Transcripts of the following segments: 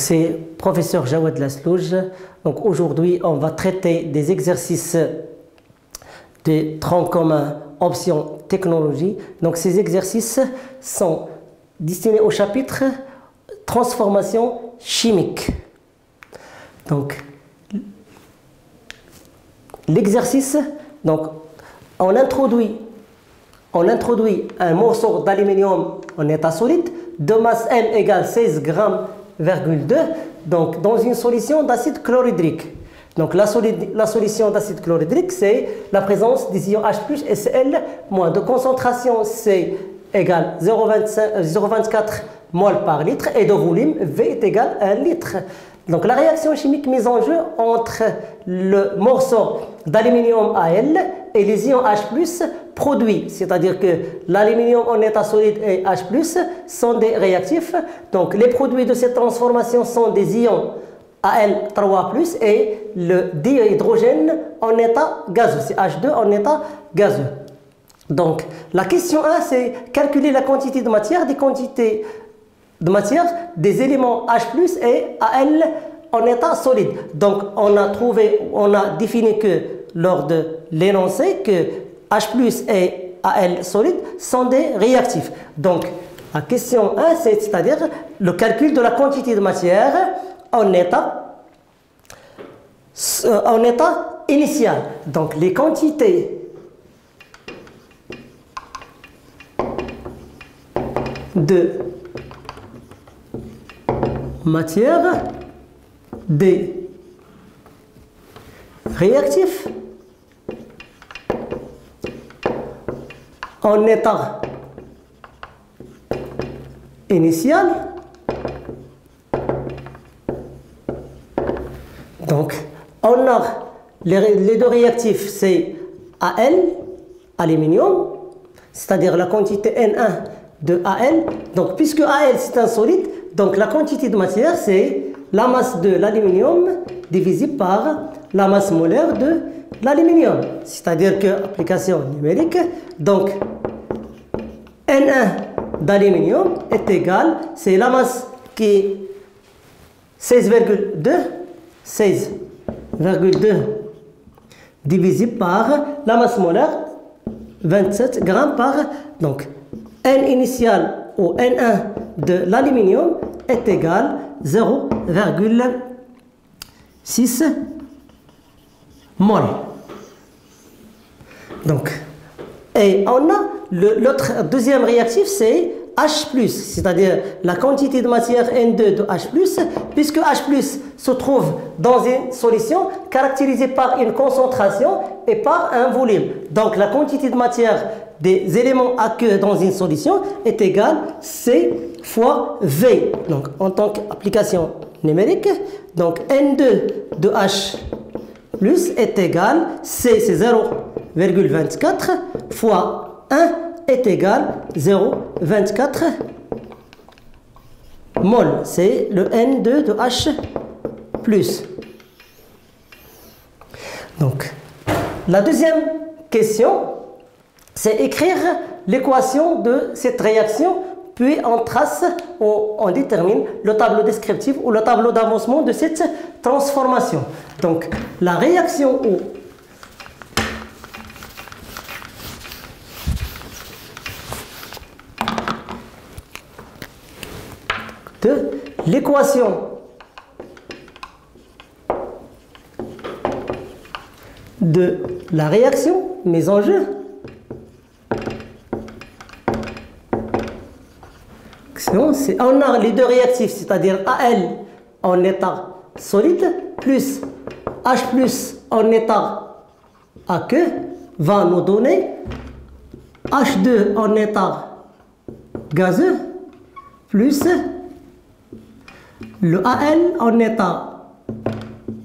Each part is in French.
Donc c'est professeur Jawad Laslouj. Donc aujourd'hui on va traiter des exercices de tronc commun option technologie. Donc ces exercices sont destinés au chapitre transformation chimique. Donc l'exercice, donc on introduit un morceau d'aluminium en état solide de masse M égale 16 grammes, donc dans une solution d'acide chlorhydrique. Donc la solution d'acide chlorhydrique, c'est la présence des ions H plus et Cl moins. De concentration, C égale 0,24 mol par litre et de volume, V est égal à 1 litre. Donc la réaction chimique mise en jeu entre le morceau d'aluminium Al et les ions H+, produits, c'est-à-dire que l'aluminium en état solide et H+, sont des réactifs. Donc les produits de cette transformation sont des ions Al3+, et le dihydrogène en état gazeux, c'est H2 en état gazeux. Donc la question 1, c'est calculer la quantité de matière, des éléments H+ et Al en état solide. Donc on a défini que lors de l'énoncé que H+ et Al solide sont des réactifs. Donc la question 1, c'est-à-dire le calcul de la quantité de matière en état initial. Donc les quantités de matière des réactifs en état initial. Donc on a les deux réactifs, c'est Al, aluminium, c'est-à-dire la quantité N1 de Al. Donc puisque Al c'est un solide, donc la quantité de matière c'est la masse de l'aluminium divisée par la masse molaire de l'aluminium. C'est-à-dire que, application numérique, donc N1 d'aluminium est égal, c'est la masse qui est 16,2 divisé par la masse molaire 27 grammes par. Donc N initial ou N1 de l'aluminium est égal 0,6 mol. Donc, et on a l'autre deuxième réactif, c'est H+, c'est-à-dire la quantité de matière N2 de H+, puisque H+ se trouve dans une solution caractérisée par une concentration et par un volume. Donc la quantité de matière des éléments aqueux dans une solution est égale C fois V. Donc en tant qu'application numérique, donc N2 de H+ est égal, C c'est 0,24 fois 1 est égal 0,24 mol. C'est le N2 de H+. Donc, la deuxième question, c'est écrire l'équation de cette réaction, puis on trace ou on détermine le tableau descriptif ou le tableau d'avancement de cette transformation. Donc, la réaction de l'équation de la réaction mise en jeu on a les deux réactifs, c'est-à-dire Al en état solide plus H+ en état aqueux va nous donner H2 en état gazeux plus le Al en état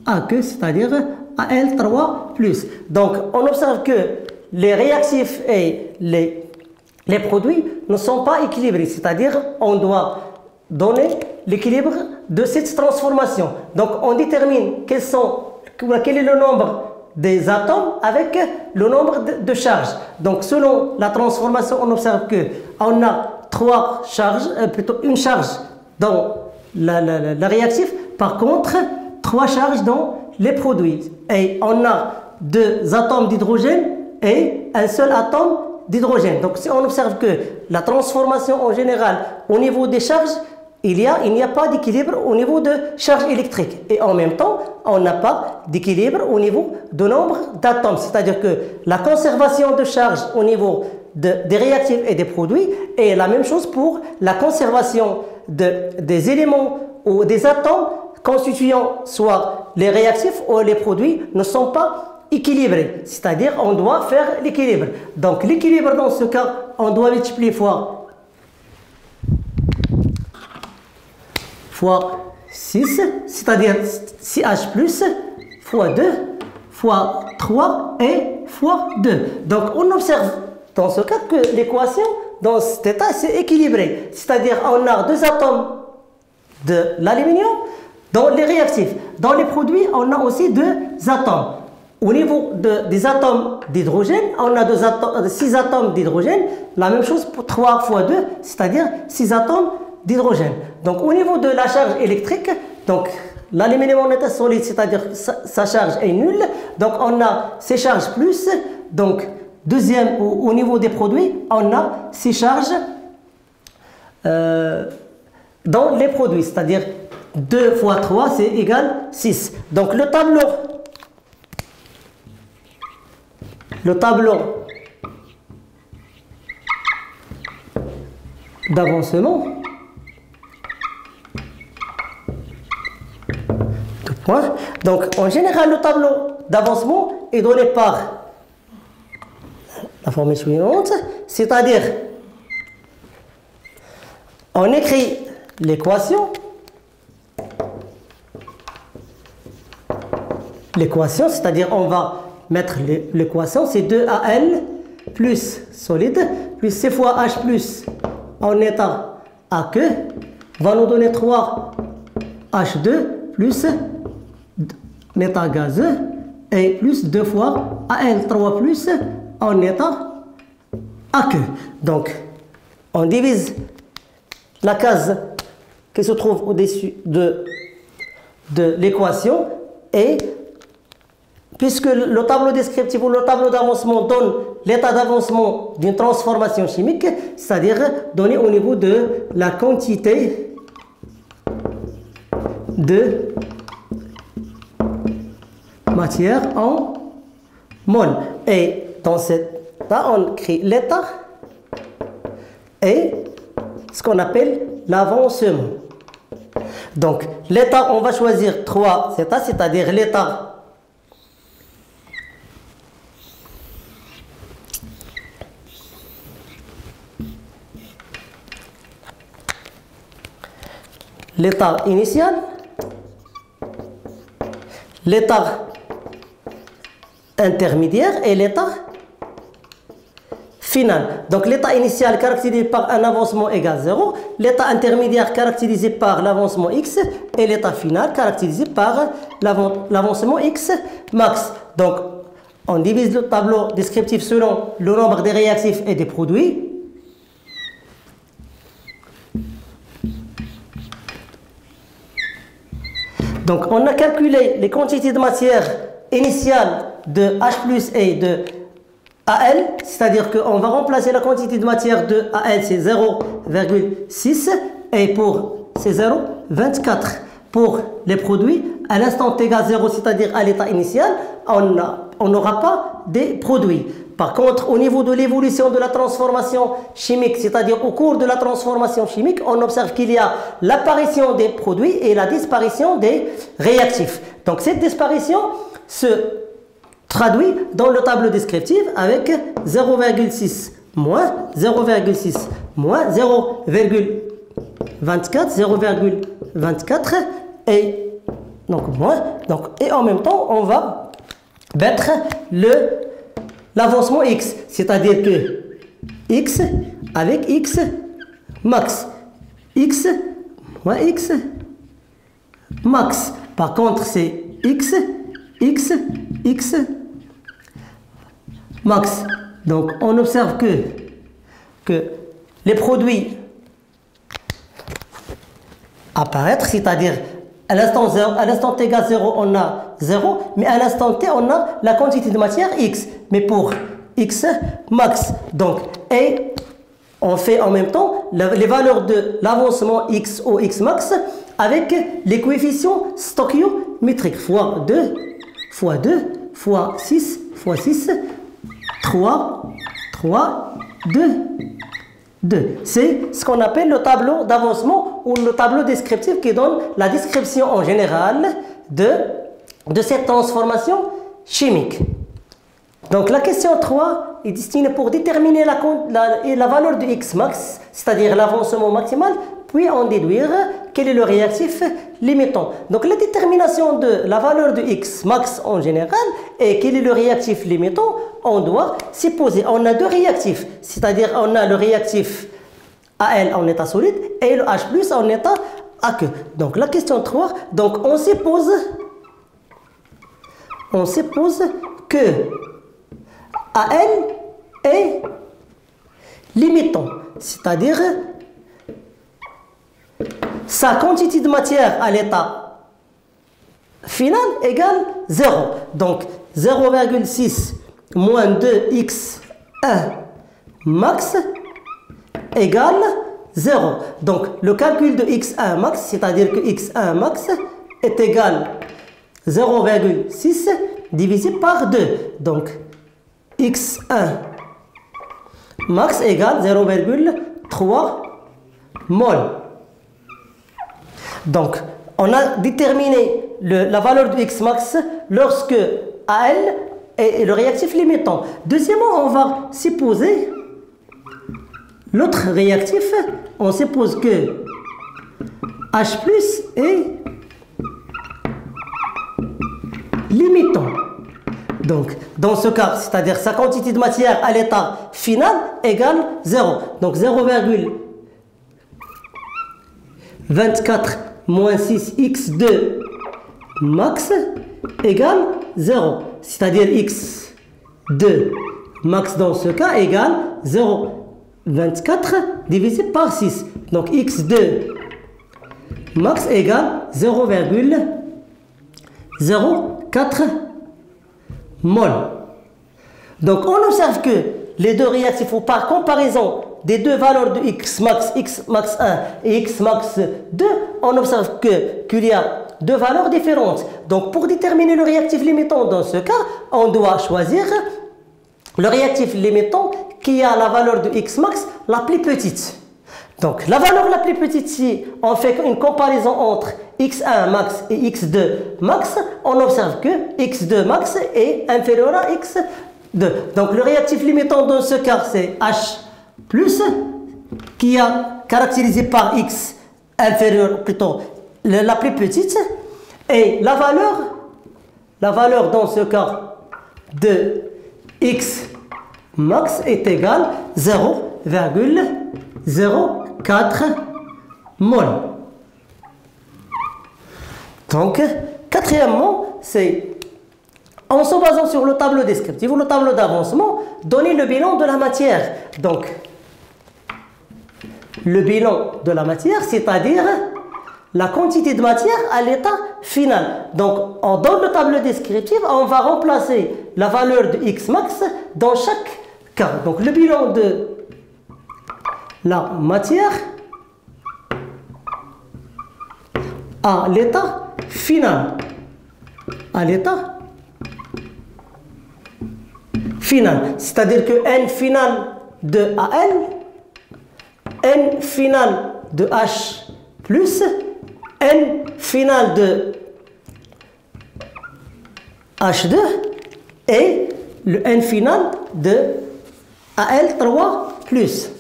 aqueux, c'est-à-dire Al3+. Donc, on observe que les réactifs et les produits ne sont pas équilibrés, c'est-à-dire on doit donner l'équilibre de cette transformation. Donc, on détermine quel est le nombre des atomes avec le nombre de charges. Donc, selon la transformation, on observe qu'on a 3 charges, plutôt une charge dans la réactif. Par contre, 3 charges dans les produits. Et on a 2 atomes d'hydrogène et un seul atome d'hydrogène. Donc si on observe que la transformation en général au niveau des charges, il n'y a pas d'équilibre au niveau de charge électrique. Et en même temps, on n'a pas d'équilibre au niveau du nombre d'atomes. C'est-à-dire que la conservation de charge au niveau des réactifs et des produits est la même chose pour la conservation des éléments ou des atomes constituant soit les réactifs ou les produits ne sont pas équilibrés. C'est-à-dire on doit faire l'équilibre. Donc l'équilibre dans ce cas, on doit multiplier fois 6, c'est-à-dire 6H plus fois 2 fois 3 et fois 2. Donc on observe dans ce cas que l'équation dans cet état c'est équilibré. C'est-à-dire on a 2 atomes de l'aluminium dans les réactifs. Dans les produits, on a aussi 2 atomes. Au niveau des atomes d'hydrogène, on a 6 atomes d'hydrogène. La même chose pour 3 fois 2, c'est-à-dire 6 atomes d'hydrogène. Donc au niveau de la charge électrique, donc l'aluminium en état solide, c'est-à-dire sa charge est nulle. Donc on a ces charges plus. Donc deuxième, au niveau des produits, on a ces charges dans les produits, c'est-à-dire 2 fois 3, c'est égal 6. Donc le tableau d'avancement de points. Donc en général, le tableau d'avancement est donné par la formule suivante, c'est-à-dire on écrit l'équation. L'équation, c'est-à-dire on va mettre l'équation, c'est 2Al plus solide, plus C fois H plus en état aqueux, va nous donner 3H2 plus état gazeux et plus 2 fois Al3 plus en état aqueux. Donc, on divise la case qui se trouve au-dessus de l'équation et puisque le tableau descriptif ou le tableau d'avancement donne l'état d'avancement d'une transformation chimique, c'est-à-dire donné au niveau de la quantité de matière en mol. Et dans cet état, on crée l'état et ce qu'on appelle l'avancement. Donc l'état, on va choisir 3 états, c'est-à-dire l'état initial, l'état intermédiaire et l'état final. Donc l'état initial caractérisé par un avancement égal 0, l'état intermédiaire caractérisé par l'avancement x et l'état final caractérisé par l'avancement x max. Donc on divise le tableau descriptif selon le nombre des réactifs et des produits. Donc, on a calculé les quantités de matière initiale de H+, et de Al, c'est-à-dire qu'on va remplacer la quantité de matière de Al, c'est 0,6, et pour c'est 0,24. Pour les produits, à l'instant égal 0, c'est-à-dire à l'état initial, on n'aura pas des produits. Par contre, au niveau de l'évolution de la transformation chimique, c'est-à-dire au cours de la transformation chimique, on observe qu'il y a l'apparition des produits et la disparition des réactifs. Donc cette disparition se traduit dans le tableau descriptif avec 0,6 moins 0,6 moins 0,24, 0,24 et donc moins. Donc, et en même temps, on va mettre l'avancement x, c'est-à-dire que x avec x max, x moins x max. Par contre, c'est x max. Donc, on observe que les produits apparaître, c'est-à-dire à l'instant t égale 0, on a 0, mais à l'instant t, on a la quantité de matière x. Mais pour x max, donc, et on fait en même temps les valeurs de l'avancement x au x max avec les coefficients stoichiométriques. Fois 2, fois 2, fois 6, fois 6, 3, 2. C'est ce qu'on appelle le tableau d'avancement ou le tableau descriptif qui donne la description en général de cette transformation chimique. Donc la question 3 est destinée pour déterminer la valeur de x max, c'est-à-dire l'avancement maximal, puis en déduire quel est le réactif limitant. Donc la détermination de la valeur de x max en général et quel est le réactif limitant, on doit supposer. On a deux réactifs, c'est-à-dire on a le réactif AL en état solide et le H+ en état aqueux. Donc la question 3, donc on suppose que AL est limitant, c'est-à-dire sa quantité de matière à l'état final égale 0. Donc 0,6 moins 2x1 max égale 0. Donc le calcul de x1 max, c'est-à-dire que x1 max est égal 0,6 divisé par 2. Donc x1 max égale 0,3 mol. Donc, on a déterminé la valeur de x max lorsque AL est le réactif limitant. Deuxièmement, on va supposer l'autre réactif. On suppose que H+ est limitant. Donc, dans ce cas, c'est-à-dire sa quantité de matière à l'état final égale 0. Donc, 0,24 moins 6x2 max égale 0. C'est-à-dire x2 max dans ce cas égale 0,24 divisé par 6. Donc x2 max égale 0,04 mol. Donc on observe que les deux réactifs, ou par comparaison des deux valeurs de x max 1 et x max 2, on observe qu'il y a deux valeurs différentes. Donc pour déterminer le réactif limitant dans ce cas, on doit choisir le réactif limitant qui a la valeur de x max la plus petite. Donc la valeur la plus petite, si on fait une comparaison entre x1 max et x2 max, on observe que x2 max est inférieur à x2. Donc le réactif limitant dans ce cas, c'est H+, qui est caractérisé par x inférieur, plutôt la plus petite, et la valeur dans ce cas de x max est égale 0,04 mol. Donc, quatrièmement, c'est en se basant sur le tableau descriptif ou le tableau d'avancement, donner le bilan de la matière. Donc, le bilan de la matière, c'est-à-dire la quantité de matière à l'état final. Donc, on donne le tableau descriptif, on va remplacer la valeur de x max dans chaque cas. Donc, le bilan de la matière à l'état final. À l'état final. C'est-à-dire que n final de AL, n final de H+, n final de H2 et le n final de AL3+.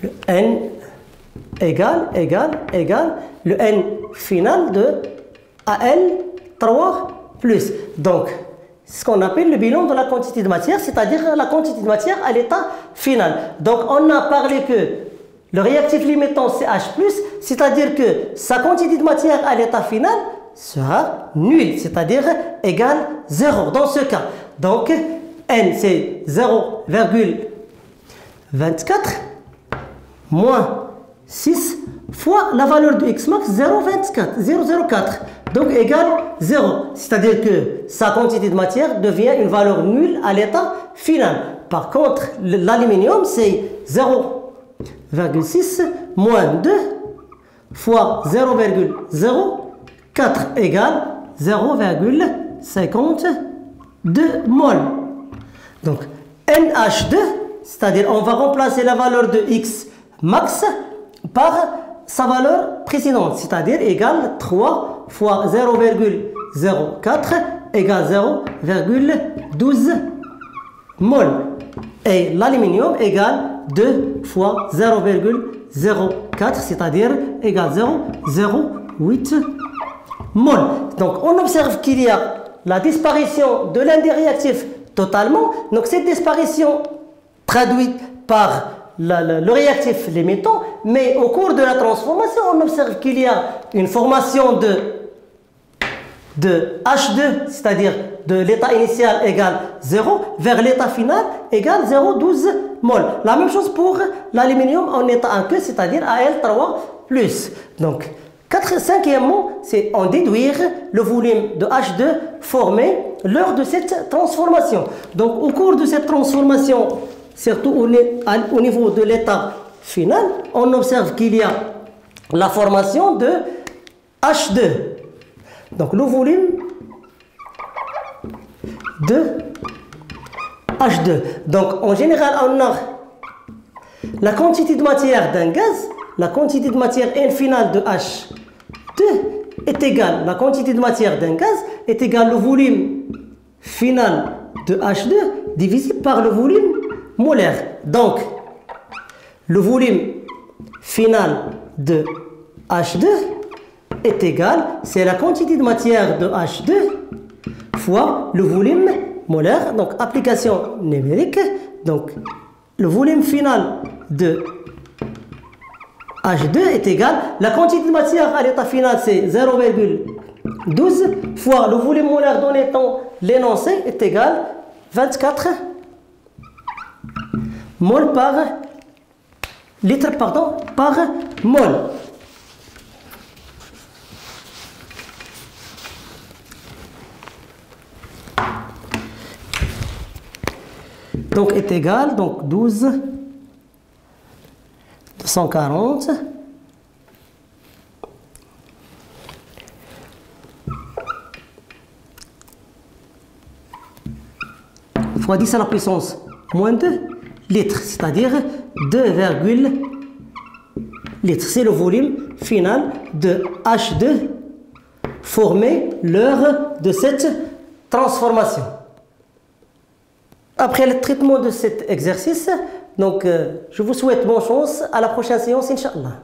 Le n égale le n final de AL3+. Donc, ce qu'on appelle le bilan de la quantité de matière, c'est-à-dire la quantité de matière à l'état final. Donc, on a parlé que le réactif limitant c'est H+, c'est-à-dire que sa quantité de matière à l'état final sera nulle, c'est-à-dire égale 0 dans ce cas. Donc, n c'est 0,24 moins 6 fois la valeur de x max 0,04. Donc égale 0. C'est-à-dire que sa quantité de matière devient une valeur nulle à l'état final. Par contre, l'aluminium, c'est 0,6 moins 2 fois 0,04 égale 0,52 mol. Donc NH2, c'est-à-dire on va remplacer la valeur de X max par sa valeur précédente, c'est-à-dire égale 3 fois 0,04 égale 0,12 mol. Et l'aluminium égale 2 fois 0,04, c'est-à-dire égale 0,08 mol. Donc on observe qu'il y a la disparition de l'un des réactifs totalement. Donc cette disparition traduite par le réactif les métaux, mais au cours de la transformation, on observe qu'il y a une formation de H2, c'est-à-dire de l'état initial égale 0, vers l'état final égale 0,12 mol. La même chose pour l'aluminium en état aqueux, c'est-à-dire Al3+. Donc, cinquièmement, c'est en déduire le volume de H2 formé lors de cette transformation. Donc, au cours de cette transformation, surtout au niveau de l'état final, on observe qu'il y a la formation de H2. Donc le volume de H2. Donc en général, on a la quantité de matière d'un gaz, la quantité de matière N finale de H2 est égale, la quantité de matière d'un gaz est égale le volume final de H2 divisé par le volume molaire. Donc, le volume final de H2 est égal, c'est la quantité de matière de H2 fois le volume molaire. Donc, application numérique. Donc, le volume final de H2 est égal, la quantité de matière à l'état final, c'est 0,12 fois le volume molaire donné dans l'énoncé est égal 24 mol par litre, pardon, par mol. Donc est égal, donc 12 240 fois 10 à la puissance moins 2 litres, c'est-à-dire 2, litres. C'est le volume final de H2 formé lors de cette transformation. Après le traitement de cet exercice, donc je vous souhaite bonne chance à la prochaine séance, Inch'Allah.